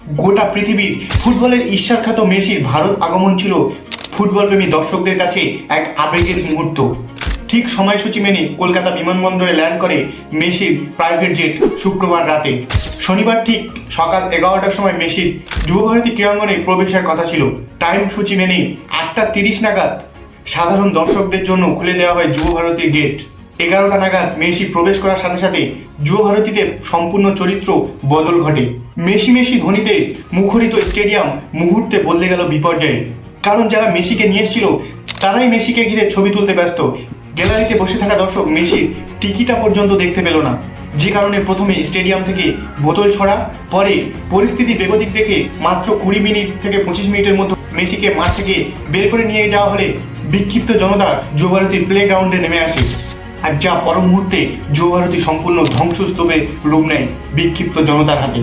গোটা পৃথিবীর ফুটবলের ঈশ্বরখ্যাত মেসির ভারত আগমন ছিল ফুটবলপ্রেমী দর্শকদের কাছে এক আবেগের মুহূর্ত। ঠিক সময়সূচি মেনে কলকাতা বিমানবন্দরে ল্যান্ড করে মেসির প্রাইভেট জেট শুক্রবার রাতে। শনিবার ঠিক সকাল 11টার সময় মেসির যুবভারতী ক্রীড়াঙ্গনে প্রবেশের কথা ছিল। টাইম সূচি মেনে 8:30 নাগাদ সাধারণ দর্শকদের জন্য খুলে দেওয়া হয় যুবভারতীর গেট। 11টা নাগাদ মেসি প্রবেশ করার সাথে সাথে যুবভারতীতে সম্পূর্ণ চরিত্র বদল ঘটে। মেসি মেসি ধ্বনিতে মুখরিত স্টেডিয়াম মুহূর্তে বদলে গেল বিপর্যয়ে। কারণ যারা মেসিকে নিয়ে এসেছিল তারাই মেসিকে ঘিরে ছবি তুলতে ব্যস্ত। গ্যালারিতে বসে থাকা দর্শক মেসির টিকিটা পর্যন্ত দেখতে পেল না, যে কারণে প্রথমে স্টেডিয়াম থেকে বোতল ছড়া, পরে পরিস্থিতি বেগতিক দেখে মাত্র 20 মিনিট থেকে 25 মিনিটের মধ্যে মেসিকে মাঠ থেকে বের করে নিয়ে যাওয়া হলে বিক্ষিপ্ত জনতা যুবভারতীর প্লে গ্রাউন্ডে নেমে আসে। আর যা পর মুহূর্তে যুবভারতী সম্পূর্ণ ধ্বংসস্তূপে রূপ নেয় বিক্ষিপ্ত জনতার হাতে।